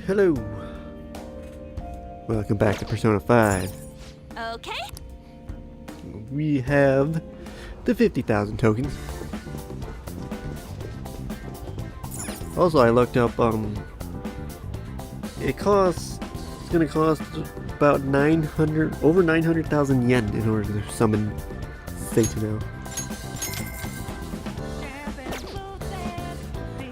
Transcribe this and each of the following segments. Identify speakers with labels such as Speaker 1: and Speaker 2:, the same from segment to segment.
Speaker 1: Hello. Welcome back to Persona 5.
Speaker 2: Okay.
Speaker 1: We have the 50,000 tokens. Also, I looked up, it's gonna cost about over 900,000 yen in order to summon Satano.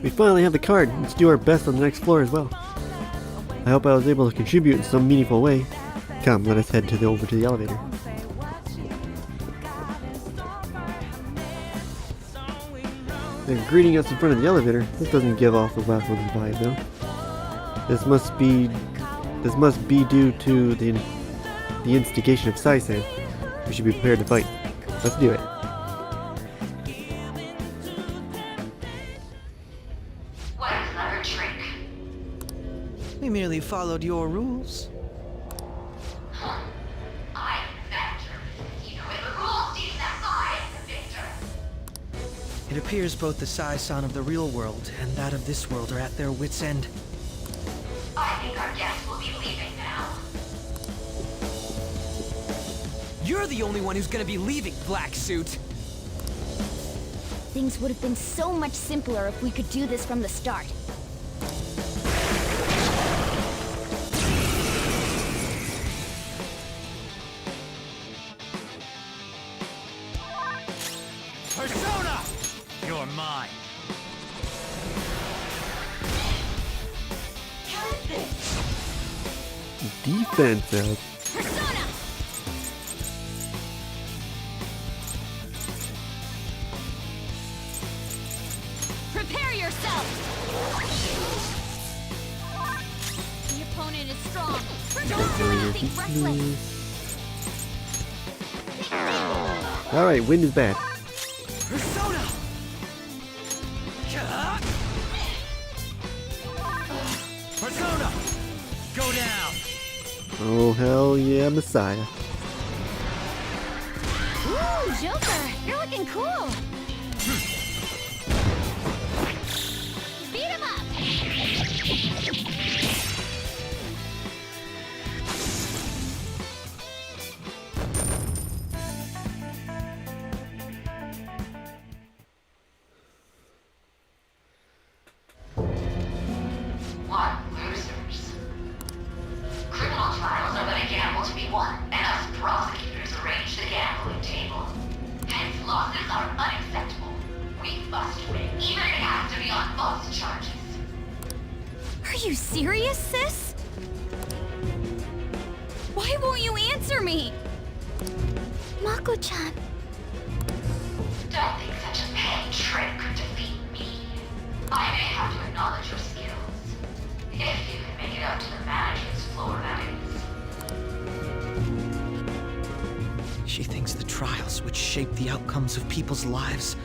Speaker 1: We finally have the card. Let's do our best on the next floor as well. I hope I was able to contribute in some meaningful way. Come, let us head over to the elevator. They're greeting us in front of the elevator. This doesn't give off the welcoming vibe though. This must be due to the instigation of Sai-san. We should be prepared to fight. Let's do it.
Speaker 3: What is another trick?
Speaker 4: We merely followed your rules.
Speaker 3: I'm the manager. You know it, the rules teach that I am the victor.
Speaker 4: It appears both the Sai-san of the real world and that of this world are at their wits' end.
Speaker 3: I think our guests will be leaving now.
Speaker 5: You're the only one who's gonna be leaving, Black Suit!
Speaker 2: Things would have been so much simpler if we could do this from the start.
Speaker 5: Persona! You're mine.
Speaker 1: Defensive.
Speaker 2: Persona! Prepare yourself! The opponent is strong. Don't do anything reckless.
Speaker 1: Alright, wind is bad.
Speaker 5: Persona! Persona! Go down!
Speaker 1: Oh hell yeah, Messiah.
Speaker 2: Ooh, Joker, you're looking cool. Beat him up.
Speaker 3: What losers? Criminal trials are but a gamble to be won, and us prosecutors arrange the gambling table. Hence, losses are unacceptable. We must win, even if it has to be on false charges.
Speaker 2: Are you serious, sis? Why won't you answer me? Mako-chan.
Speaker 3: Don't think such a petty trick could defeat me. I may have to acknowledge your skills. If you can make it up to the manager's floor, that is.
Speaker 4: She thinks the trials which shape the outcomes of people's lives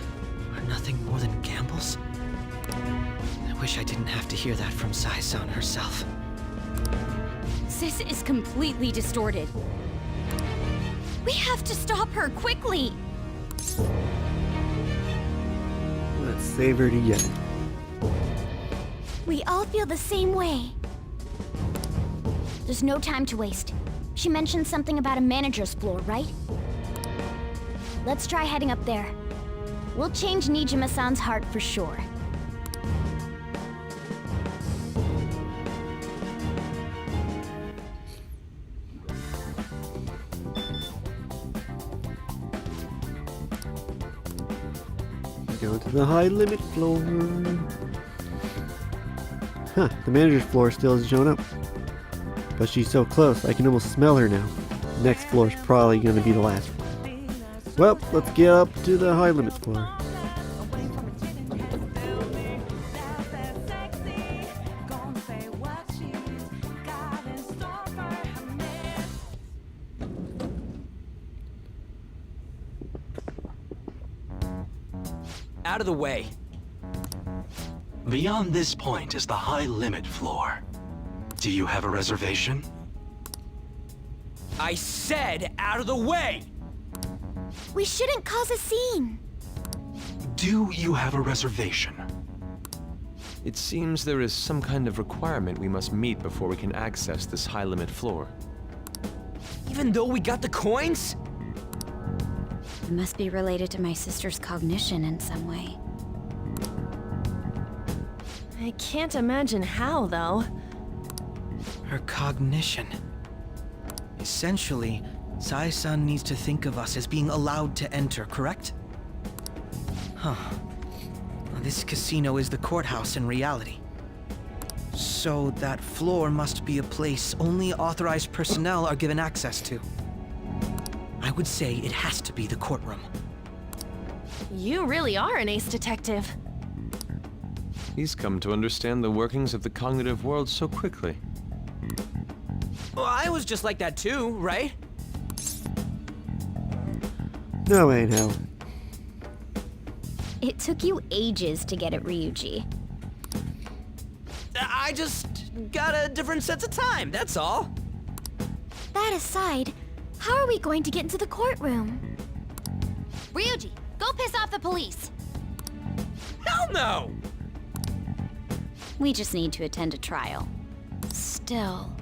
Speaker 4: are nothing more than gambles? I wish I didn't have to hear that from Sai-san herself.
Speaker 2: Sis is completely distorted. We have to stop her quickly.
Speaker 1: Let's save her together.
Speaker 2: We all feel the same way. There's no time to waste. She mentioned something about a manager's floor, right? Let's try heading up there. We'll change Nijima-san's heart for sure.
Speaker 1: Go to the high limit floor. Huh, the manager's floor still hasn't shown up. But she's so close, I can almost smell her now. Next floor is probably going to be the last one. Well, let's get up to the high limits floor.
Speaker 5: Out of the way.
Speaker 6: Beyond this point is the high limit floor. Do you have a reservation?
Speaker 5: I said out of the way!
Speaker 2: We shouldn't cause a scene.
Speaker 6: Do you have a reservation?
Speaker 7: It seems there is some kind of requirement we must meet before we can access this high-limit floor.
Speaker 5: Even though we got the coins?
Speaker 2: It must be related to my sister's cognition in some way.
Speaker 8: I can't imagine how, though.
Speaker 4: Her cognition. Essentially, Sai-san needs to think of us as being allowed to enter, correct? Huh. Well, this casino is the courthouse in reality. So that floor must be a place only authorized personnel are given access to. I would say it has to be the courtroom.
Speaker 8: You really are an ace detective.
Speaker 7: He's come to understand the workings of the cognitive world so quickly.
Speaker 5: Well, I was just like that too, right?
Speaker 1: No way, no.
Speaker 2: It took you ages to get it, Ryuji.
Speaker 5: I just got a different sense of time, that's all.
Speaker 2: That aside, how are we going to get into the courtroom? Ryuji, go piss off the police.
Speaker 5: Hell no!
Speaker 2: We just need to attend a trial. Still,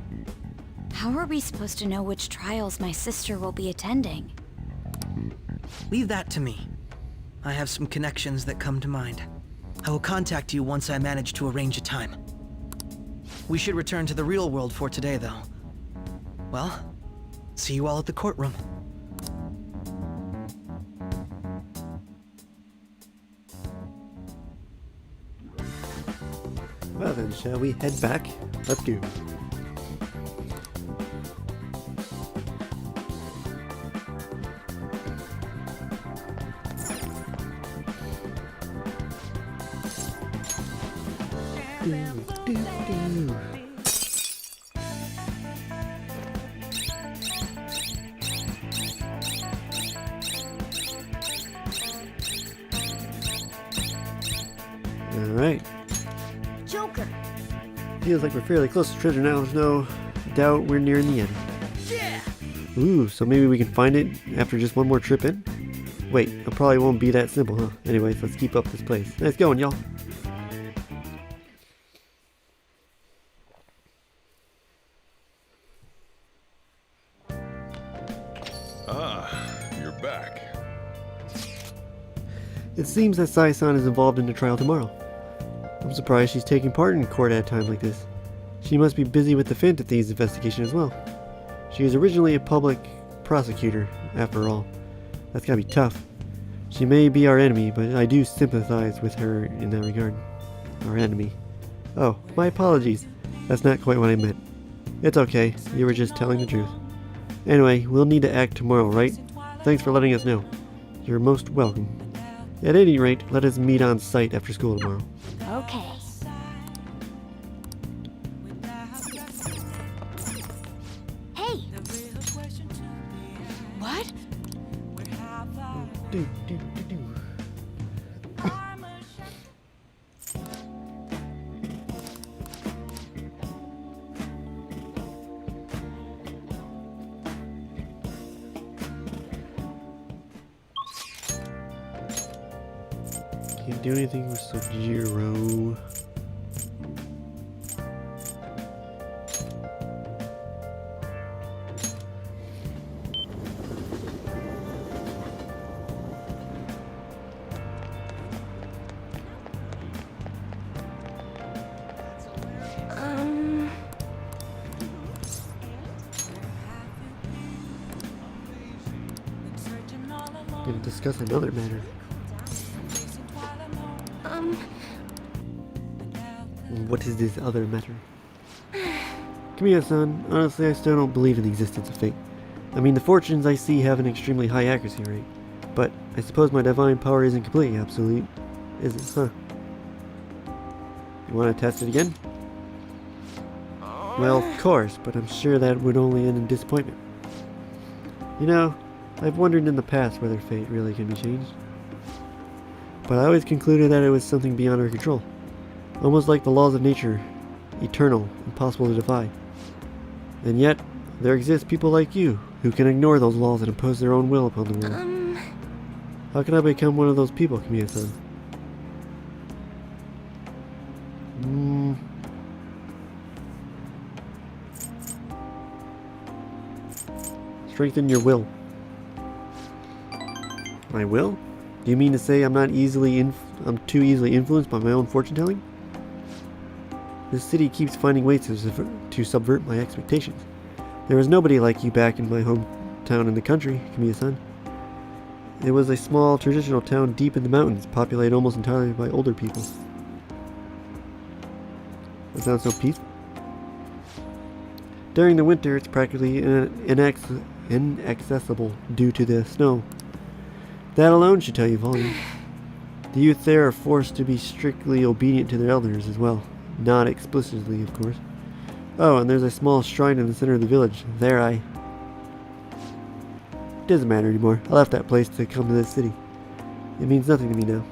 Speaker 2: how are we supposed to know which trials my sister will be attending?
Speaker 4: Leave that to me. I have some connections that come to mind. I will contact you once I manage to arrange a time. We should return to the real world for today, though. Well, see you all at the courtroom.
Speaker 1: Well then, shall we head back? Let's go. Alright.
Speaker 2: Joker!
Speaker 1: Feels like we're fairly close to treasure now. There's no doubt we're nearing the end.
Speaker 5: Yeah!
Speaker 1: Ooh, so maybe we can find it after just one more trip in? Wait, it probably won't be that simple, huh? Anyways, let's keep up this place. Nice going, y'all.
Speaker 9: You're back.
Speaker 1: It seems that Sai-san is involved in the trial tomorrow. I'm surprised she's taking part in court at a time like this. She must be busy with the Phantom Thieves investigation as well. She was originally a public prosecutor, after all. That's gotta be tough. She may be our enemy, but I do sympathize with her in that regard. Our enemy. Oh, my apologies. That's not quite what I meant. It's okay, you were just telling the truth. Anyway, we'll need to act tomorrow, right? Thanks for letting us know. You're most welcome. At any rate, let us meet on site after school tomorrow.
Speaker 2: Okay. Hey!
Speaker 8: What?
Speaker 1: Do, do, do, do. Can't do anything with Sojiro. Gonna discuss another matter. What is this other matter? Kamiya-san, honestly I still don't believe in the existence of fate. I mean, the fortunes I see have an extremely high accuracy rate, but I suppose my divine power isn't completely absolute, is it, huh? You want to test it again? Well, of course, but I'm sure that would only end in disappointment. You know, I've wondered in the past whether fate really can be changed. But I always concluded that it was something beyond our control. Almost like the laws of nature, eternal, impossible to defy. And yet, there exist people like you, who can ignore those laws and impose their own will upon the world. How can I become one of those people, Kamiya-san? Strengthen your will. My will? Do you mean to say I'm too easily influenced by my own fortune telling? This city keeps finding ways to subvert my expectations. There was nobody like you back in my hometown in the country, Kamiya-san. It was a small traditional town deep in the mountains, populated almost entirely by older people. That sounds so peaceful. During the winter, it's practically inaccessible due to the snow. That alone should tell you volumes. The youth there are forced to be strictly obedient to their elders as well. Not explicitly, of course. Oh, and there's a small shrine in the center of the village. There it doesn't matter anymore. I left that place to come to this city. It means nothing to me now.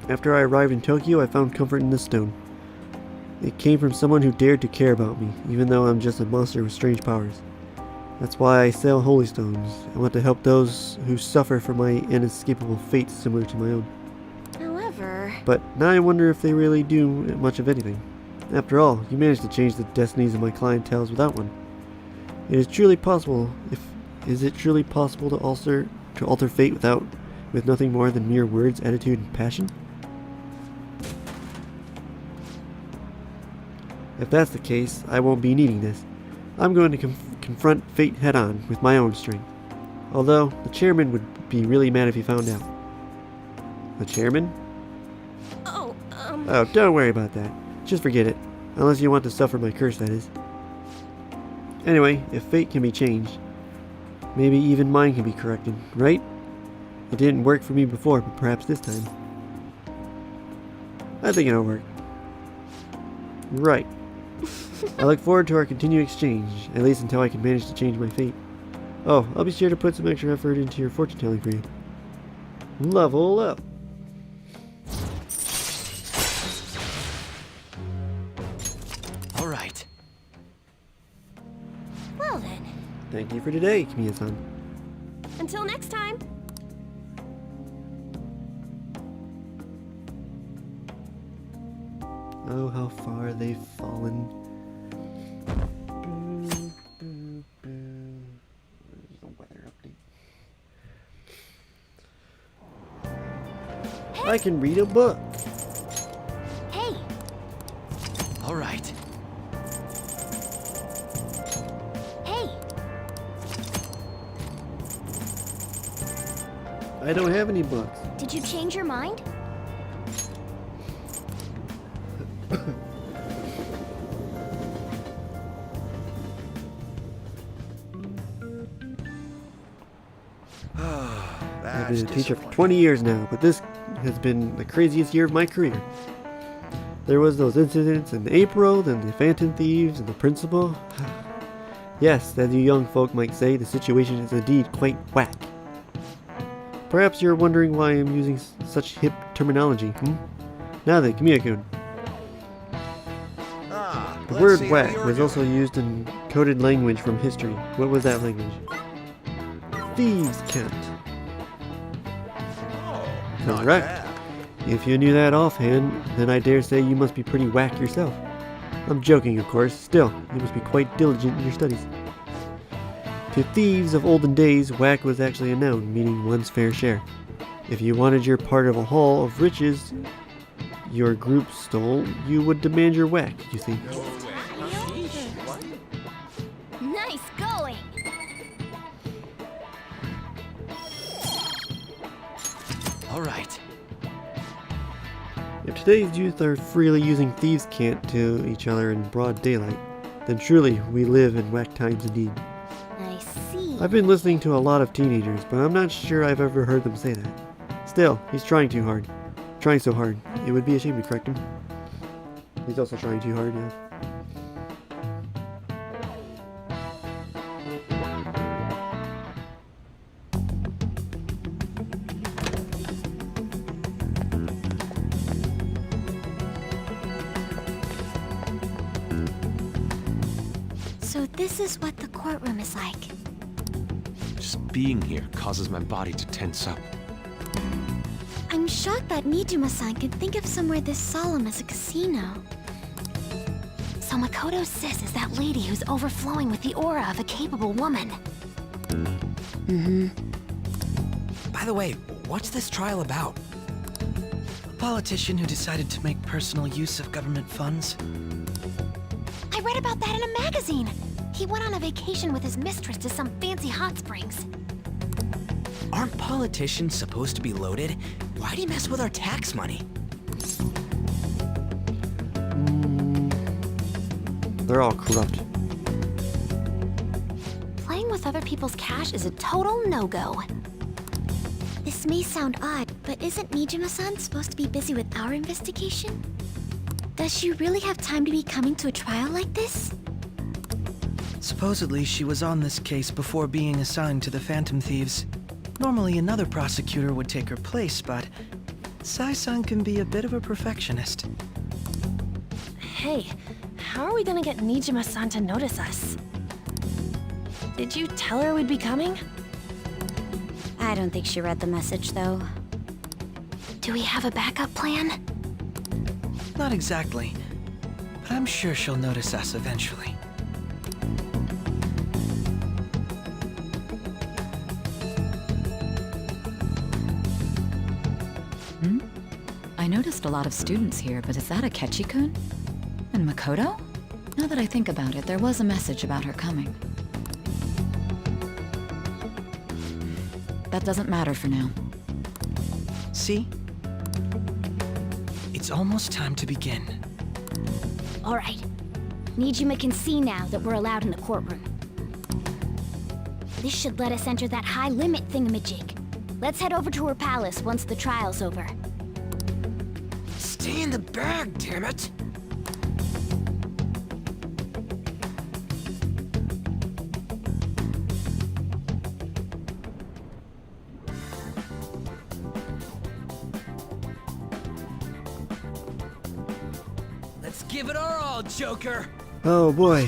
Speaker 1: After I arrived in Tokyo, I found comfort in this stone. It came from someone who dared to care about me, even though I'm just a monster with strange powers. That's why I sell holy stones. I want to help those who suffer from my inescapable fate similar to my own.
Speaker 2: However...
Speaker 1: But now I wonder if they really do much of anything. After all, you managed to change the destinies of my clientele without one. Is it truly possible to alter fate with nothing more than mere words, attitude, and passion? If that's the case, I won't be needing this. I'm going to confront fate head-on with my own strength. Although, the chairman would be really mad if he found out. The chairman?
Speaker 2: Oh,
Speaker 1: Oh, don't worry about that. Just forget it. Unless you want to suffer my curse, that is. Anyway, if fate can be changed, maybe even mine can be corrected, right? It didn't work for me before, but perhaps this time. I think it'll work. Right. I look forward to our continued exchange, at least until I can manage to change my fate. Oh, I'll be sure to put some extra effort into your fortune telling for you. Level up!
Speaker 5: All right.
Speaker 2: well then.
Speaker 1: Thank you for today, Kamiya-san.
Speaker 8: Until next time.
Speaker 1: Oh, how far they've fallen. Where's the weather update? I can read a book.
Speaker 2: Hey,
Speaker 5: All right.
Speaker 2: hey,
Speaker 1: I don't have any books.
Speaker 2: did you change your mind?
Speaker 1: I've been a teacher for 20 years now, but this has been the craziest year of my career. There was those incidents in April, then the Phantom Thieves, and the principal. Yes, as you young folk might say, the situation is indeed quite whack. Perhaps you're wondering why I'm using such hip terminology, Now then, Kamiya-kun. The word whack was also used in coded language from history. What was that language? Thieves' cant. Correct. If you knew that offhand, then I dare say you must be pretty whack yourself. I'm joking, of course. Still, you must be quite diligent in your studies. To thieves of olden days, whack was actually a noun, meaning one's fair share. If you wanted your part of a haul of riches your group stole, you would demand your whack, you see.
Speaker 2: Nice going!
Speaker 5: All right.
Speaker 1: If today's youth are freely using thieves' cant to each other in broad daylight, then truly we live in whack times indeed.
Speaker 2: I see.
Speaker 1: I've been listening to a lot of teenagers, but I'm not sure I've ever heard them say that. Still, he's trying too hard. Trying so hard. It would be a shame to correct him. He's also trying too hard, yeah.
Speaker 2: So this is what the courtroom is like.
Speaker 7: Just being here causes my body to tense up.
Speaker 2: I'm shocked that Nijima-san could think of somewhere this solemn as a casino. So Makoto's sis is that lady who's overflowing with the aura of a capable woman.
Speaker 5: By the way, what's this trial about?
Speaker 4: A politician who decided to make personal use of government funds.
Speaker 2: I read about that in a magazine. He went on a vacation with his mistress to some fancy hot springs.
Speaker 5: Aren't politicians supposed to be loaded? Why'd he mess with our tax money?
Speaker 1: They're all corrupt.
Speaker 2: Playing with other people's cash is a total no-go. This may sound odd, but isn't Nijima-san supposed to be busy with our investigation? Does she really have time to be coming to a trial like this?
Speaker 4: Supposedly, she was on this case before being assigned to the Phantom Thieves. Normally, another prosecutor would take her place, but Sai-san can be a bit of a perfectionist.
Speaker 8: Hey, how are we gonna get Nijima-san to notice us? Did you tell her we'd be coming?
Speaker 2: I don't think she read the message, though. Do we have a backup plan?
Speaker 4: Not exactly, but I'm sure she'll notice us eventually.
Speaker 9: I noticed a lot of students here, but is that Akechi-kun? And Makoto? Now that I think about it, there was a message about her coming. That doesn't matter for now.
Speaker 4: See? It's almost time to begin.
Speaker 2: All right. Nijima can see now that we're allowed in the courtroom. This should let us enter that high-limit thingamajig. Let's head over to her palace once the trial's over.
Speaker 5: Stay in the bag, damn it! Let's give it our all, Joker!
Speaker 1: Oh boy.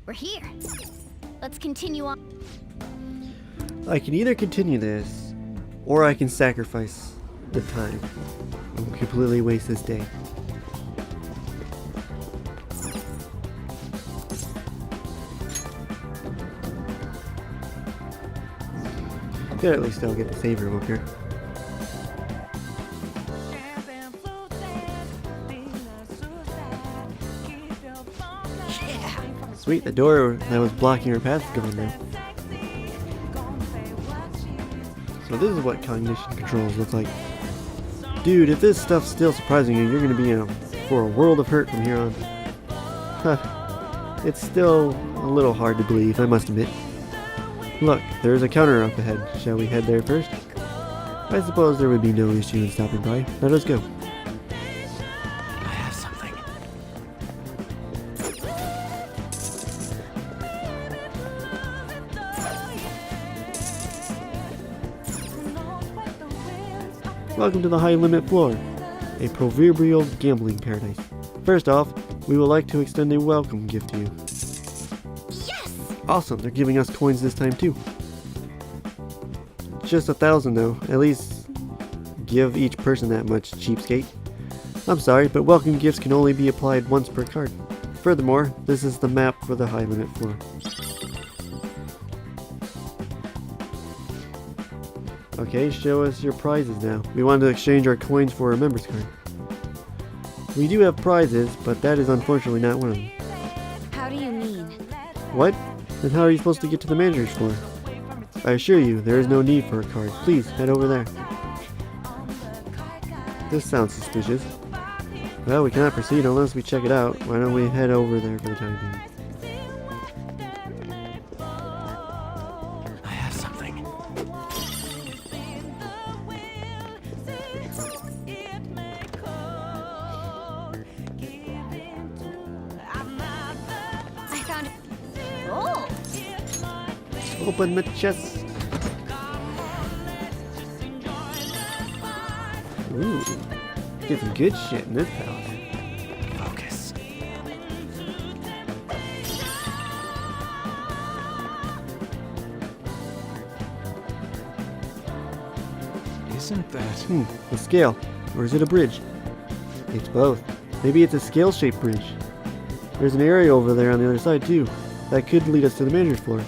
Speaker 2: We're here. Let's continue on.
Speaker 1: I can either continue this, or I can sacrifice the time and completely waste this day. Good, at least I'll get the save room up here. Sweet, the door that was blocking our path is gone now. So this is what cognition controls look like. Dude, if this stuff's still surprising you, you're gonna be in for a world of hurt from here on. Huh. It's still a little hard to believe, I must admit. Look, there's a counter up ahead. Shall we head there first? I suppose there would be no issue in stopping by. Let us go.
Speaker 5: I have something.
Speaker 1: Welcome to the High Limit Floor, a proverbial gambling paradise. First off, we would like to extend a welcome gift to you.
Speaker 2: Yes!
Speaker 1: Awesome, they're giving us coins this time too. Just 1,000 though, at least give each person that much, cheapskate. I'm sorry, but welcome gifts can only be applied once per card. Furthermore, this is the map for the High Limit Floor. Okay, show us your prizes now. We want to exchange our coins for a member's card. We do have prizes, but that is unfortunately not one of them.
Speaker 2: How do you mean?
Speaker 1: What? Then how are you supposed to get to the manager's floor? I assure you, there is no need for a card. Please, head over there. This sounds suspicious. Well, we cannot proceed unless we check it out. Why don't we head over there for the time being?
Speaker 5: I have something.
Speaker 2: I found it. Oh!
Speaker 1: Open the chest. Ooh, get some good shit in this palace.
Speaker 5: Focus.
Speaker 7: Isn't that...
Speaker 1: A scale. Or is it a bridge? It's both. Maybe it's a scale-shaped bridge. There's an area over there on the other side too. That could lead us to the manager's floor.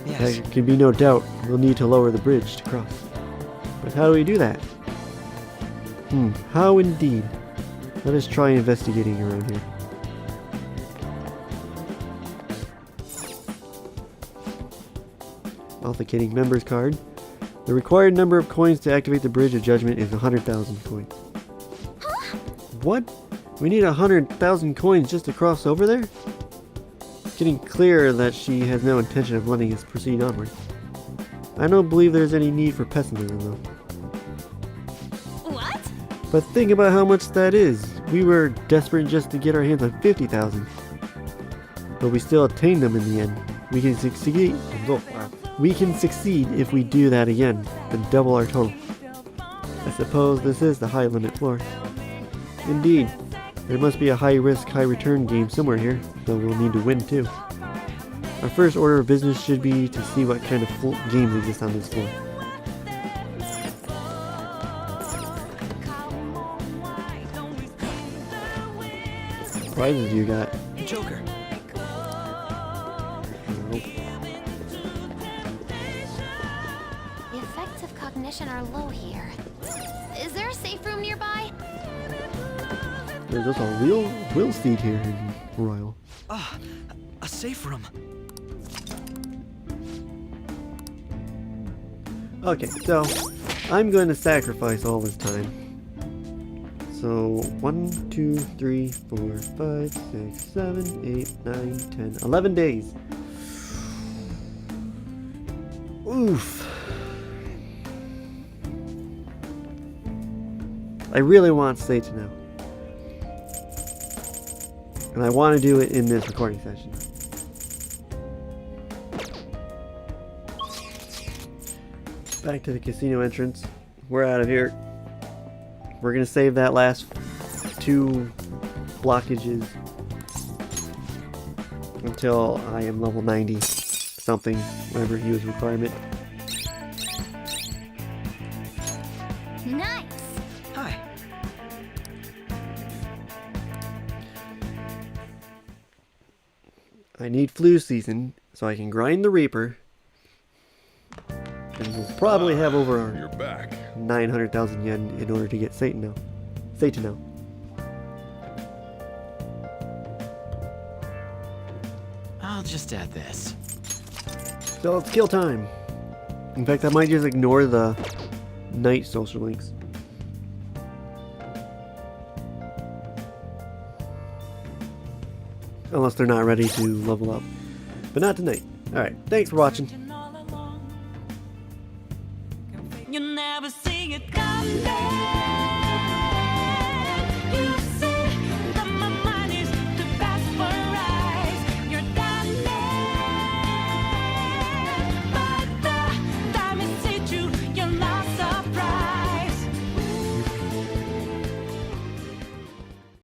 Speaker 4: Yes.
Speaker 1: There can be no doubt we'll need to lower the bridge to cross. But how do we do that? How indeed? Let us try investigating around here. Authenticating members card. The required number of coins to activate the Bridge of Judgment is 100,000 coins. What? We need 100,000 coins just to cross over there? It's getting clear that she has no intention of letting us proceed onward. I don't believe there's any need for pessimism though.
Speaker 2: What?
Speaker 1: But think about how much that is. We were desperate just to get our hands on 50,000. But we still attained them in the end. We can succeed. We can succeed if we do that again, then double our total. I suppose this is the high limit floor. Indeed, there must be a high risk, high return game somewhere here, though we'll need to win too. Our first order of business should be to see what kind of games exist on this floor. What prizes you got?
Speaker 4: Joker.
Speaker 1: Nope.
Speaker 2: The effects of cognition are low here. Is there a safe room nearby?
Speaker 1: There's also a wheel seat here in Royal.
Speaker 4: Ah, a safe room.
Speaker 1: Okay, so I'm going to sacrifice all this time. So 1, 2, 3, 4, 5, 6, 7, 8, 9, 10, 11 days. Oof. I really want Say to know. And I want to do it in this recording session. Back to the casino entrance. We're out of here. We're gonna save that last 2 blockages until I am level 90 something, whatever use requirement.
Speaker 2: Nice.
Speaker 4: Hi.
Speaker 1: I need flu season so I can grind the Reaper. And we'll probably have over
Speaker 10: You're back.
Speaker 1: 900,000 yen in order to get Satano. Satano.
Speaker 5: I'll just add this.
Speaker 1: So it's kill time. In fact, I might just ignore the night social links. Unless they're not ready to level up. But not tonight. Alright, thanks for watching.
Speaker 11: You never see it coming.